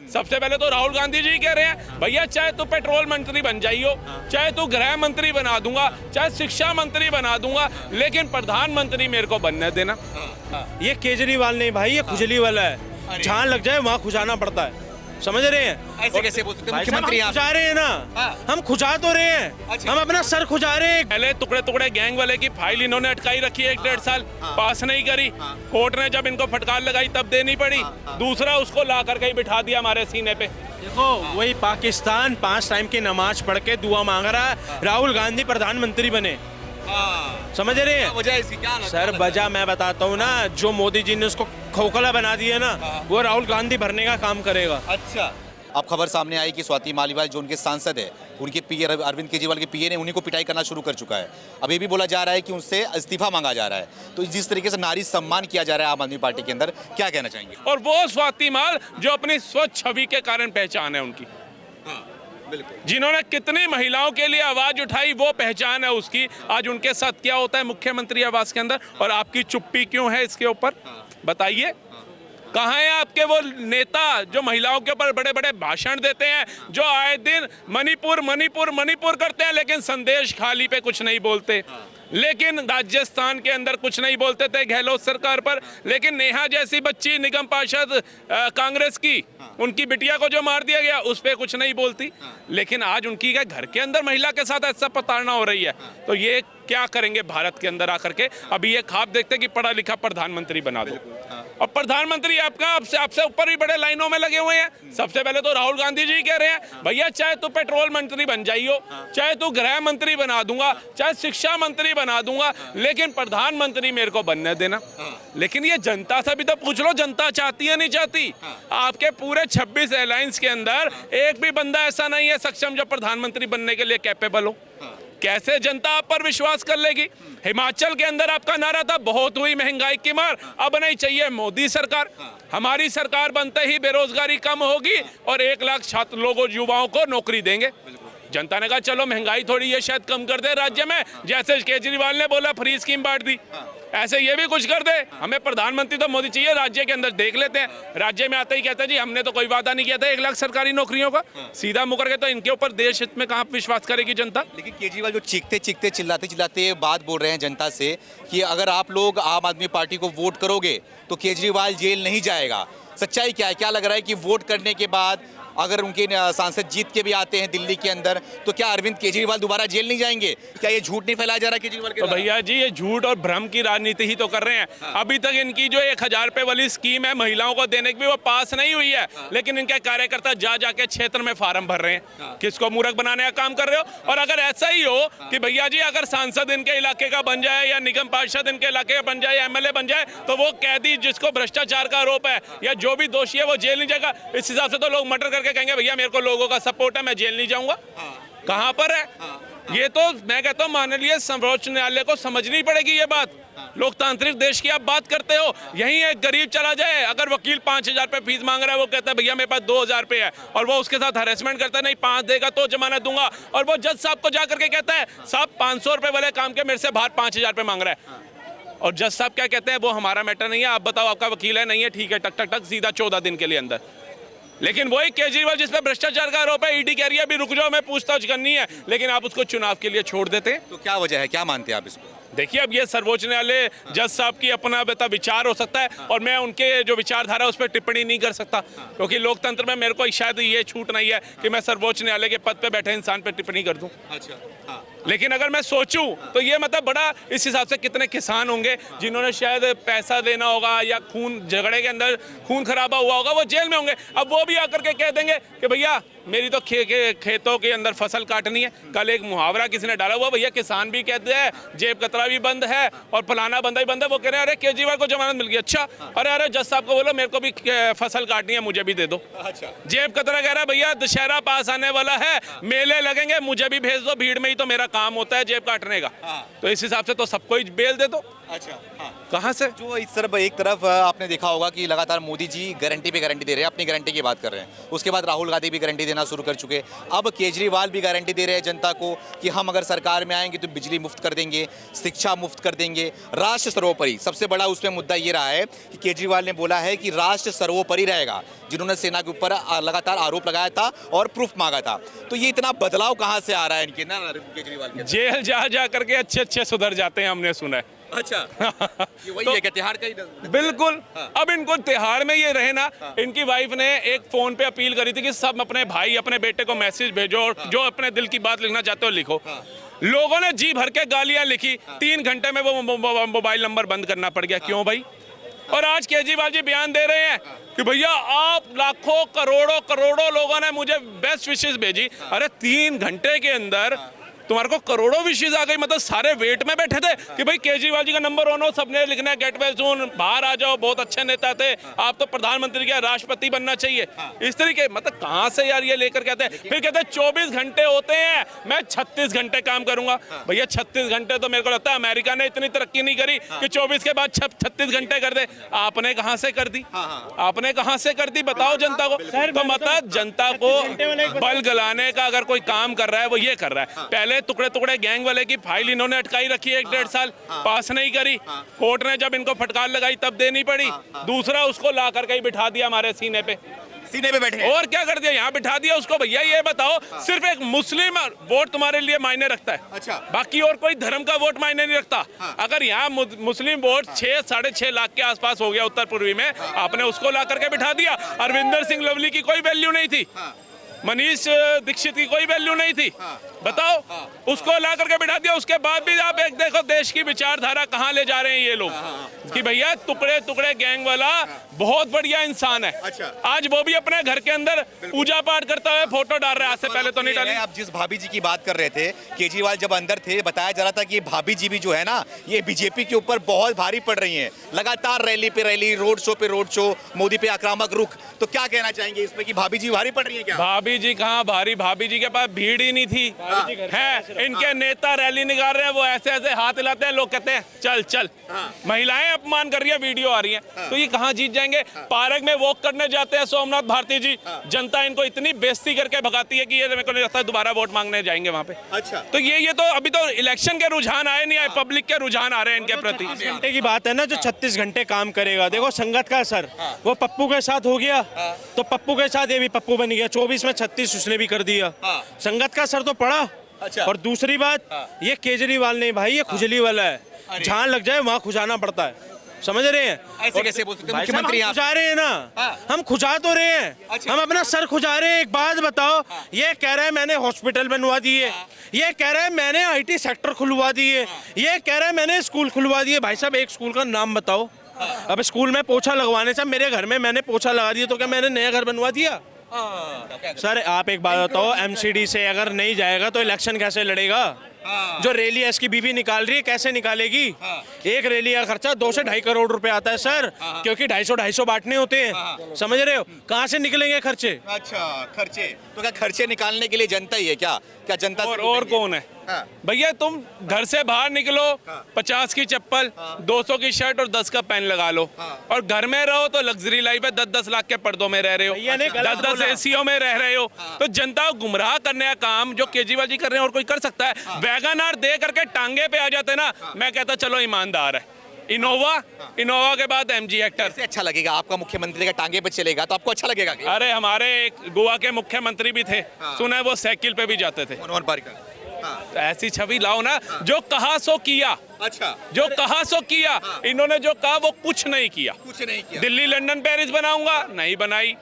सबसे पहले तो राहुल गांधी जी कह रहे हैं भैया चाहे तू पेट्रोल मंत्री बन जाइयो, चाहे तू गृह मंत्री बना दूंगा, चाहे शिक्षा मंत्री बना दूंगा, लेकिन प्रधानमंत्री मेरे को बनने देना। ये केजरीवाल नहीं भाई, ये खुजली वाला है, जहाँ लग जाए वहाँ खुजाना पड़ता है, समझ रहे हैं? ऐसे कैसे बोल सकते हैं भाई साहब, मुख्यमंत्री हम आप? खुजा रहे हैं ना, हम खुजा तो रहे हैं, अच्छा। हम अपना सर खुजा रहे हैं। पहले टुकड़े टुकड़े गैंग वाले की फाइल इन्होंने अटकाई रखी है 1-1.5 साल, पास नहीं करी, कोर्ट ने जब इनको फटकार लगाई तब देनी पड़ी, दूसरा उसको ला करके ही बिठा दिया हमारे सीने पे। देखो वही पाकिस्तान 5 टाइम की नमाज पढ़ के दुआ मांग रहा है, राहुल गांधी प्रधानमंत्री बने, समझ रहे हैं? वजह इसकी क्या सर वजह मैं बताता हूँ ना, जो मोदी जी ने उसको खोखला बना दिया ना, वो राहुल गांधी भरने का काम करेगा। अच्छा, अब खबर सामने आई कि स्वाति मालीवाल जो उनके सांसद है, उनके पीए अरविंद केजरीवाल के पीए ने उन्हीं को पिटाई करना शुरू कर चुका है। अब ये भी बोला जा रहा है कि उनसे इस्तीफा मांगा जा रहा है। तो जिस तरीके से नारी सम्मान किया जा रहा है आम आदमी पार्टी के अंदर, क्या कहना चाहेंगे? और वो स्वाति माल जो अपनी स्वच्छ छवि के कारण पहचान है उनकी, बिल्कुल। जिन्होंने कितनी महिलाओं के लिए आवाज उठाई, वो पहचान है उसकी। आज उनके साथ क्या होता है मुख्यमंत्री आवास के अंदर, और आपकी चुप्पी क्यों है इसके ऊपर, बताइए? कहाँ है आपके वो नेता जो महिलाओं के ऊपर बड़े बड़े भाषण देते हैं, जो आए दिन मणिपुर मणिपुर मणिपुर करते हैं, लेकिन संदेश खाली पे कुछ नहीं बोलते। लेकिन राजस्थान के अंदर कुछ नहीं बोलते थे गहलोत सरकार पर, लेकिन नेहा जैसी बच्ची निगम पार्षद कांग्रेस की, उनकी बिटिया को जो मार दिया गया उस पर कुछ नहीं बोलती। लेकिन आज उनकी क्या घर के अंदर महिला के साथ ऐसा प्रताड़ना हो रही है, तो ये क्या करेंगे भारत के अंदर आकर के? अभी ये ख्वाब देखते कि पढ़ा लिखा प्रधानमंत्री बना दो, और प्रधानमंत्री आपका आपसे ऊपर भी बड़े लाइनों में लगे हुए हैं। सबसे पहले तो राहुल गांधी जी कह रहे हैं भैया चाहे तू पेट्रोल मंत्री बन जाइयो, चाहे तू गृह मंत्री बना दूंगा, चाहे शिक्षा मंत्री बना दूंगा, लेकिन प्रधानमंत्री मेरे को बनने देना। लेकिन ये जनता से भी तो पूछ लो, जनता चाहती है नहीं चाहती? आपके पूरे 26 एयरलाइंस के अंदर एक भी बंदा ऐसा नहीं है सक्षम जो प्रधानमंत्री बनने के लिए कैपेबल हो। कैसे जनता आप पर विश्वास कर लेगी? हिमाचल के अंदर आपका नारा था बहुत हुई महंगाई की मार, अब नहीं चाहिए मोदी सरकार। हमारी सरकार बनते ही बेरोजगारी कम होगी और 1 लाख छात्र लोगों युवाओं को नौकरी देंगे। जनता ने कहा चलो महंगाई थोड़ी ये शायद कम कर दे राज्य में, जैसे केजरीवाल ने बोला फ्री स्कीम बांट दी, ऐसे ये भी कुछ कर दे। हमें प्रधानमंत्री तो मोदी चाहिए, राज्य के अंदर देख लेते हैं। राज्य में आते ही कहते हैं जी हमने तो कोई वादा नहीं किया था 1 लाख सरकारी नौकरियों का, सीधा मुकर के। तो इनके ऊपर देश हित में कहाँ विश्वास करेगी जनता? लेकिन केजरीवाल जो चीखते चीखते चिल्लाते चिल्लाते बात बोल रहे हैं जनता से कि अगर आप लोग आम आदमी पार्टी को वोट करोगे तो केजरीवाल जेल नहीं जाएगा। सच्चाई क्या है? क्या लग रहा है कि वोट करने के बाद अगर उनके सांसद जीत के भी आते हैं दिल्ली के अंदर, तो क्या अरविंद केजरीवाल दोबारा जेल नहीं जाएंगे? क्या ये झूठ नहीं फैलाया जा रहा केजरीवाल के? तो भैया जी ये झूठ और भ्रम की राजनीति ही तो कर रहे हैं। अभी तक इनकी जो 1000 रुपए वाली स्कीम है महिलाओं को देने की भी, वो पास नहीं हुई है। लेकिन इनके कार्यकर्ता जा जाके क्षेत्र में फार्म भर रहे हैं। किसको मूर्ख बनाने का काम कर रहे हो? और अगर ऐसा ही हो कि भैया जी अगर सांसद इनके इलाके का बन जाए या निगम पार्षद इनके इलाके का बन जाए, एमएलए बन जाए, तो वो कैदी जिसको भ्रष्टाचार का आरोप है या जो भी दोषी है वो जेल नहीं जाएगा। इस हिसाब से तो लोग मर्डर करके कहेंगे भैया मेरे को लोगों का सपोर्ट है, मैं जेल नहीं जाऊंगा। कहां पर है? ये तो मैं कहता हूं माननीय सर्वोच्च न्यायालय को समझनी पड़ेगी ये बात। लोकतांत्रिक देश की आप बात करते हो, यहीं एक गरीब चला जाए, अगर वकील 5000 रुपए फीस मांग रहा है, वो कहता है भैया मेरे पास 2000 रुपए है, और वो उसके साथ हरेसमेंट करता है, नहीं 5 देगा तो जमानत दूंगा, और वो जज साहब को जाकर के कहता है साहब 500 रुपए वाले काम के मेरे से बाहर 5000 रुपए मांग रहा है, और जज साहब क्या कहते हैं वो हमारा मैटर नहीं है, आप बताओ आपका वकील है, नहीं है, ठीक है, टक टक टक सीधा 14 दिन के लिए अंदर। लेकिन वही केजरीवाल जिस पे भ्रष्टाचार का आरोप है, ईडी कह रही है अभी रुक जाओ मैं पूछताछ करनी है, लेकिन आप उसको चुनाव के लिए छोड़ देते हैं। तो क्या वजह है? क्या मानते हैं आप इसको? देखिए अब ये सर्वोच्च न्यायालय जज साहब की अपना विचार हो सकता है, और मैं उनके जो विचारधारा उस पर टिप्पणी नहीं कर सकता, क्योंकि लोकतंत्र में मेरे को शायद ये छूट नहीं है कि मैं सर्वोच्च न्यायालय के पद पे बैठे इंसान पे टिप्पणी कर दूं। अच्छा, हाँ। लेकिन अगर मैं सोचूं तो ये मतलब बड़ा इस हिसाब से कितने किसान होंगे जिन्होंने शायद पैसा देना होगा या खून झगड़े के अंदर खून खराबा हुआ होगा, वो जेल में होंगे। अब वो भी आकर के कह देंगे कि भैया मेरी तो खेतों के अंदर फसल काटनी है। कल एक मुहावरा किसी ने डाला हुआ, भैया किसान भी कहते हैं जेब कतरा भी बंद है और फलाना बंदा भी बंद है, वो कह रहे हैं अरे केजरीवाल को जमानत मिल गई, अच्छा, अरे जज साहब को बोलो मेरे को भी फसल काटनी है, मुझे भी दे दो। अच्छा, जेब कतरा कह रहा है भैया दशहरा पास आने वाला है, मेले लगेंगे, मुझे भी भेज दो, भीड़ में ही तो मेरा काम होता है जेब काटने का। तो इस हिसाब से तो सबको ही बेल दे दो। अच्छा हाँ। कहाँ से? जो इस तरफ एक तरफ आपने देखा होगा कि लगातार मोदी जी गारंटी पे गारंटी दे रहे हैं, अपनी गारंटी की बात कर रहे हैं। उसके बाद राहुल गांधी भी गारंटी देना शुरू कर चुके। अब केजरीवाल भी गारंटी दे रहे हैं जनता को कि हम अगर सरकार में आएंगे तो बिजली मुफ्त कर देंगे, शिक्षा मुफ्त कर देंगे, राष्ट्र सर्वोपरि। सबसे बड़ा उसमें मुद्दा ये रहा है कि केजरीवाल ने बोला है कि राष्ट्र सर्वोपरि रहेगा, जिन्होंने सेना के ऊपर लगातार आरोप लगाया था और प्रूफ मांगा था। तो ये इतना बदलाव कहाँ से आ रहा है इनके ना केजरीवाल के? जेल जा करके अच्छे सुधर जाते हैं, हमने सुना है। अच्छा ये वही है कि तिहाड़ का ही बिल्कुल। अब इनको तिहाड़ में ये रहे ना, इनकी वाइफ ने एक फोन पे अपील करी थी कि सब अपने भाई अपने बेटे को मैसेज भेजो और जो अपने दिल की बात लिखना चाहते हो लिखो। लोगों ने जी भर के गालियां लिखी, 3 घंटे में वो मोबाइल नंबर बंद करना पड़ गया। क्यों भाई? और आज केजरीवाल जी बयान दे रहे हैं कि भैया आप लाखों करोड़ों लोगों ने मुझे बेस्ट विशेष भेजी। अरे 3 घंटे के अंदर तुम्हारे को करोड़ों विशेष आ गई, मतलब सारे वेट में बैठे थे कि भाई केजरीवाल जी का नंबर ऑन हो, सबने लिखना है गेट वेल सून, बाहर आ जाओ, बहुत अच्छे नेता थे आप, तो प्रधानमंत्री क्या राष्ट्रपति बनना चाहिए। इस तरीके मतलब कहाँ से यार ये लेकर कहते हैं। फिर कहते हैं 24 घंटे होते हैं, मैं 36 घंटे काम करूंगा। भैया 36 घंटे तो मेरे को लगता है अमेरिका ने इतनी तरक्की नहीं करी कि 24 के बाद 36 घंटे कर दे। आपने कहाँ से कर दी? आपने कहाँ से कर दी बताओ जनता को। तो मतलब जनता को बल गलाने का अगर कोई काम कर रहा है वो ये कर रहा है। पहले टुकड़े टुकड़े गैंग वाले की फाइल इन्होंने अटकाई रखी है 1.5 साल, पास नहीं करी। कोर्ट ने जब इनको फटकार लगाई तब देनी पड़ी। दूसरा उसको ला करके ही बिठा दिया हमारे सीने पे बैठे, और क्या कर दिया, यहाँ बिठा दिया उसको। भैया ये बताओ सिर्फ एक मुस्लिम वोट तुम्हारे लिए मायने रखता है? अच्छा। बाकी और कोई धर्म का वोट मायने नहीं रखता। अगर यहाँ मुस्लिम वोट 6-6.5 लाख के आसपास हो गया उत्तर पूर्वी में, आपने उसको ला करके बिठा दिया। अरविंदर सिंह लवली की कोई वैल्यू नहीं थी, मनीष दीक्षित की कोई वैल्यू नहीं थी, बताओ उसको ला करके बिठा दिया। उसके बाद भी आप एक देखो देश की विचारधारा कहाँ ले जा रहे हैं ये लोग कि भैया टुकड़े टुकड़े गैंग वाला बहुत बढ़िया इंसान है। अच्छा। आज वो भी अपने घर के अंदर पूजा पाठ करता हुआ फोटो डाल रहा है, आज से पहले तो नहीं डाले। आप जिस भाभी जी की बात कर रहे थे, केजरीवाल जब अंदर थे बताया जा रहा था कि भाभी जी भी जो है ना ये बीजेपी के ऊपर बहुत भारी पड़ रही हैं। लगातार रैली पे रैली, रोड शो पे रोड शो, मोदी पे आक्रामक रुख। तो क्या कहना चाहेंगे इसमें कि भाभी जी भारी पड़ रही है क्या? भाभी जी कहाँ भारी? भाभी जी के पास भीड़ ही नहीं थी है। इनके नेता रैली निकाल रहे हैं, वो ऐसे ऐसे हाथ हिलाते हैं, लोग कहते हैं चल चल। महिलाएं अपमान कर रही है, वीडियो आ रही है, तो ये कहाँ जीत जाएंगे? पार्क में वॉक करने जाते हैं सोमनाथ भारती जी, जनता इनको इतनी बेइज्जती करके भगाती है कि ये मेरे को नहीं लगता दोबारा वोट मांगने जाएंगे वहाँ पे। अच्छा। तो ये तो अभी तो इलेक्शन के रुझान आए नहीं आए, पब्लिक के रुझान आ रहे हैं इनके प्रति। 36 घंटे की बात है ना, जो 36 घंटे काम करेगा। देखो संगत का असर वो पप्पू के साथ हो गया, तो पप्पू के साथ ये भी पप्पू बन गया। 24 में 36 उसने भी कर दिया। संगत का असर तो पड़ा। अच्छा। और दूसरी बात ये केजरीवाल नहीं भाई, ये खुजली वाला है, जहां लग जाए वहां खुजाना पड़ता है, समझ रहे हैं? ऐसे कैसे बोल सकते हैं? भाई साहब, मुख्यमंत्री हम आप खुजा रहे हैं ना, हम खुजा तो रहे हैं। अच्छा। हम अपना सर खुजा रहे हैं। एक बात बताओ, ये कह रहा है मैंने हॉस्पिटल बनवा दिए, ये कह रहा है मैंने IT सेक्टर खुलवा दिए, ये कह रहा है मैंने स्कूल खुलवा दिए। भाई साहब एक स्कूल का नाम बताओ। अब स्कूल में पोछा लगवाने से, मेरे घर में मैंने पोछा लगा दिया तो क्या मैंने नया घर बनवा दिया? सर आप एक बात बताओ, MCD से अगर नहीं जाएगा तो इलेक्शन कैसे लड़ेगा? जो रैली इसकी बीवी निकाल रही है कैसे निकालेगी? एक रैली का खर्चा 2 से 2.5 करोड़ रुपए आता है सर, क्योंकि 250 बांटने होते हैं, समझ रहे हो? कहाँ से निकलेंगे खर्चे? अच्छा खर्चे, तो क्या खर्चे निकालने के लिए जनता ही है क्या? क्या जनता और कौन है? भैया तुम घर से बाहर निकलो, 50 की चप्पल, 200 की शर्ट और 10 का पेन लगा लो, और घर में रहो तो लग्जरी लाइफ है, 10-10 लाख के पर्दों में रह रहे हो, 10-10 एसीओ में रह रहे हो। तो जनता को गुमराह करने का काम जो केजरीवाल जी कर रहे हैं और कोई कर सकता है? वैगन आर दे करके टांगे पे आ जाते ना, मैं कहता चलो ईमानदार है। इनोवा के बाद MG हेक्टर। कैसे अच्छा लगेगा आपका मुख्यमंत्री का टांगे पे चलेगा तो आपको अच्छा लगेगा क्या? अरे हमारे एक गोवा के मुख्यमंत्री भी थे, सुना है वो साइकिल पे भी जाते थे। मनोहर पर्रिकर। तो ऐसी छवि लाओ ना, जो कहा सो किया। अच्छा। जो कहा सो किया। इन्होंने जो कहा वो कुछ नहीं किया। कुछ नहीं किया। दिल्ली लंदन पेरिस बनाऊंगा, नहीं बनाई।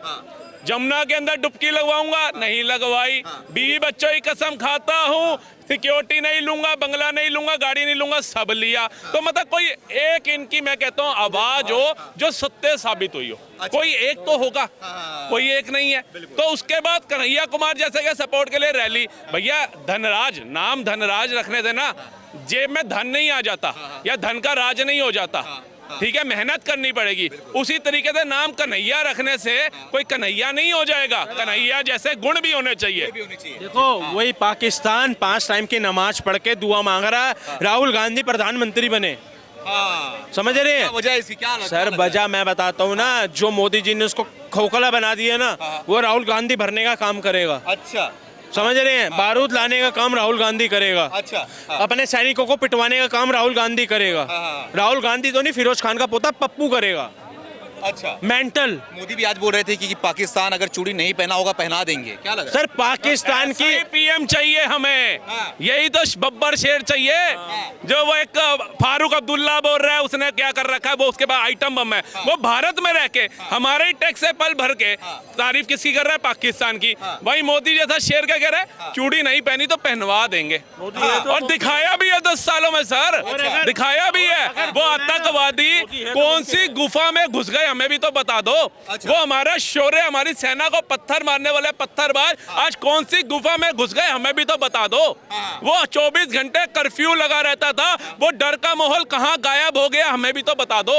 जमुना के अंदर डुबकी लगवाऊंगा, नहीं लगवाई। बीवी बच्चों की कसम खाता हूँ, सिक्योरिटी नहीं लूंगा, बंगला नहीं लूंगा, गाड़ी नहीं लूंगा, सब लिया। तो मतलब कोई एक इनकी मैं कहता हूँ आवाज हो जो सत्य साबित हुई हो। कोई एक तो होगा, कोई एक नहीं है। तो उसके बाद कन्हैया कुमार जैसे के सपोर्ट के लिए रैली। भैया धनराज, नाम धनराज रखने से ना जेब में धन नहीं आ जाता, या धन का राज नहीं हो जाता, ठीक है? मेहनत करनी पड़ेगी। उसी तरीके से नाम कन्हैया रखने से कोई कन्हैया नहीं हो जाएगा, कन्हैया जैसे गुण भी होने चाहिए। देखो वही पाकिस्तान 5 टाइम की नमाज पढ़ के दुआ मांग रहा है, राहुल गांधी प्रधानमंत्री बने, समझ रहे हैं वजह इसकी क्या सर? वजह मैं बताता हूँ ना, जो मोदी जी ने उसको खोखला बना दिया ना, वो राहुल गांधी भरने का काम करेगा। अच्छा समझ रहे हैं? बारूद लाने का काम राहुल गांधी करेगा। अच्छा अपने सैनिकों को पिटवाने का काम राहुल गांधी करेगा। राहुल गांधी तो नहीं, फिरोज खान का पोता पप्पू करेगा। अच्छा मेंटल। मोदी भी आज बोल रहे थे कि पाकिस्तान अगर चूड़ी नहीं पहना होगा पहना देंगे, क्या लग रहा सर पाकिस्तान की पीएम चाहिए हमें, यही तो बब्बर शेर चाहिए। जो वो एक फारूक अब्दुल्ला बोल रहा है, उसने क्या कर रखा है, वो उसके बाद आइटम बम है। वो भारत में रह के हमारे ही टैक्स से पल भर के तारीफ किसकी कर रहा है? पाकिस्तान की। वही मोदी जैसा शेर क्या कह रहा है? चूड़ी नहीं पहनी तो पहनवा देंगे। और दिखाया भी है 10 सालों में सर, दिखाया भी है। वो आतंकवादी कौन सी गुफा में घुस गए हमें भी तो बता दो। वो हमारा शौर्य, हमारी सेना को पत्थर मारने वाले पत्थरबाज आज कौन सी गुफा में घुस गए हमें भी तो बता दो। वो 24 घंटे कर्फ्यू लगा रहता था, वो डर का माहौल कहाँ गायब हो गया हमें भी तो बता दो।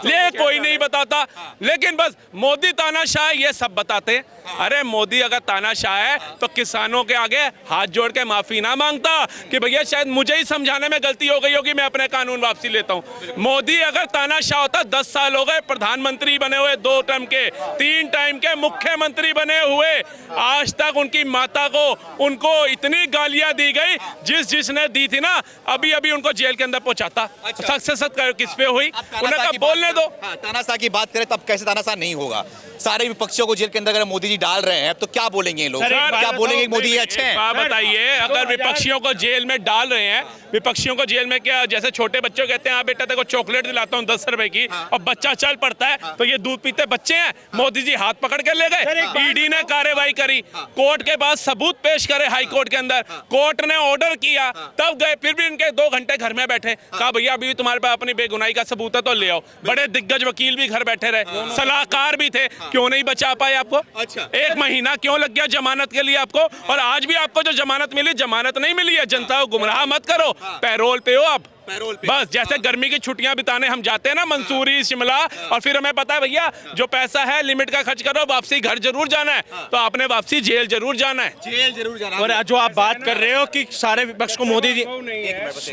ये कोई नहीं बताता, लेकिन बस मोदी तानाशाह ये सब बताते। अरे मोदी अगर तानाशाह है तो किसानों के आगे हाथ जोड़ के माफी ना मांगता कि भैया शायद मुझे ही समझाने में गलती हो गई होगी, मैं अपने कानून वापसी लेता हूँ। मोदी अगर तानाशाह होता, 10 साल हो गए प्रधानमंत्री बने हुए, 2 टर्म के, 3 टाइम के मुख्यमंत्री बने हुए, आज तक उनकी माता को उनको इतनी गालियां दी गई जिसने दी थी ना, अभी अभी उनको जेल के अंदर पहुंचाता। सख्त से सख्त किस पे हुई? उन्हें कहा बोलने दो। तानाशाह की बात करें तब कैसे तानाशाह नहीं होगा? सारे विपक्षियों को जेल के अंदर अगर मोदी जी डाल रहे हैं तो क्या बोलेंगे ये लोग? क्या बोलेंगे मोदी ये अच्छे हैं? आप बताइए, अगर विपक्षियों को जेल में डाल रहे हैं, विपक्षियों को जेल में क्या, जैसे छोटे बच्चों कहते हैं हाँ बेटा तेरे को चॉकलेट दिलाता हूँ 10 रुपए की, और बच्चा चल पड़ता है, तो ये दूध पीते बच्चे हैं? मोदी जी हाथ पकड़ के ले गए, ईडी ने कार्रवाई करी, कोर्ट के पास सबूत पेश करे हाई कोर्ट के अंदर, कोर्ट ने ऑर्डर किया, तब गए, फिर भी इनके 2 घंटे घर में बैठे। कहा भैया अभी भी तुम्हारे पास अपनी बेगुनाही का सबूत है तो ले आओ। बड़े दिग्गज वकील भी घर बैठे रहे, सलाहकार भी थे, क्यों नहीं बचा पाए आपको? अच्छा। 1 महीना क्यों लग गया जमानत के लिए आपको? और आज भी आपको जो जमानत मिली, जमानत नहीं मिली है। जनता को गुमराह मत करो, पैरोल पे हो आप। पैरोल पे। बस जैसे गर्मी की छुट्टियां बिताने हम जाते हैं ना मंसूरी शिमला, और फिर हमें पता है भैया जो पैसा है लिमिट का खर्च करो, वापसी घर जरूर जाना है, तो आपने वापसी जेल जरूर जाना है। जेल जरूर जाना। और जो आप बात कर रहे हो कि सारे विपक्ष को मोदी जी,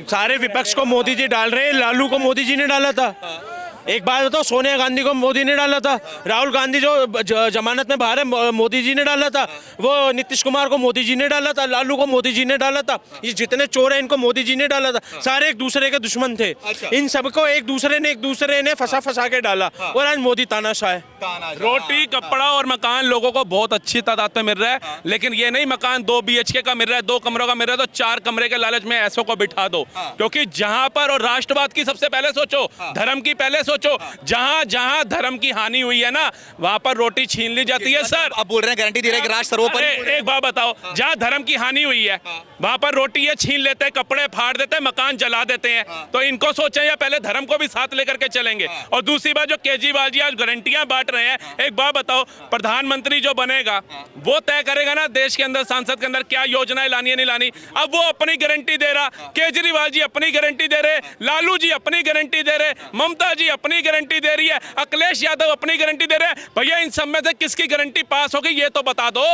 सारे विपक्ष को मोदी जी डाल रहे हैं, लालू को मोदी जी ने डाला था। एक बात बताओ, सोनिया गांधी को मोदी ने डाला था, राहुल गांधी जो जमानत में बाहर है मोदी जी ने डाला था, वो नीतीश कुमार को मोदी जी ने डाला था, लालू को मोदी जी ने डाला था, ये जितने चोर हैं इनको मोदी जी ने डाला था। सारे एक दूसरे के दुश्मन थे। इन सबको एक दूसरे ने फंसा के डाला, और आज मोदी तानाशाह है। रोटी कपड़ा और मकान लोगों को बहुत अच्छी तादाद में मिल रहा है, लेकिन ये नहीं मकान 2 BHK का मिल रहा है, 2 कमरों का मिल रहा है, तो 4 कमरे के लालच में ऐसों को बिठा दो। क्योंकि जहां पर, और राष्ट्रवाद की सबसे पहले सोचो, धर्म की पहले सोचो, जहां जहां धर्म की हानि हुई है ना, वहां पर रोटी छीन ली जाती है। सर अब बोल रहे हैं, गारंटी दे रहे हैं कि राष्ट्र सर्वोपरि। एक बात बताओ, जहां धर्म की हानि हुई है वहां पर रोटी ये छीन लेते हैं, कपड़े फाड़ देते हैं, मकान जला देते हैं। तो इनको सोचें या पहले धर्म को भी साथ लेकर के चलेंगे। और दूसरी बात, जो केजरीवाल जी आज गारंटियां बांट रहे हैं, एक बात बताओ, प्रधानमंत्री जो बनेगा वो तय करेगा ना देश के अंदर, संसद के अंदर क्या योजनाएं लानी है नहीं लानी। अब वो अपनी गारंटी दे रहा, केजरीवाल जी अपनी गारंटी दे रहे, लालू जी अपनी गारंटी दे रहे, ममता जी अपनी गारंटी दे रही है, अखिलेश यादव अपनी गारंटी दे रहे हैं। भैया इन सब में से किसकी गारंटी पास होगी ये तो बता दो।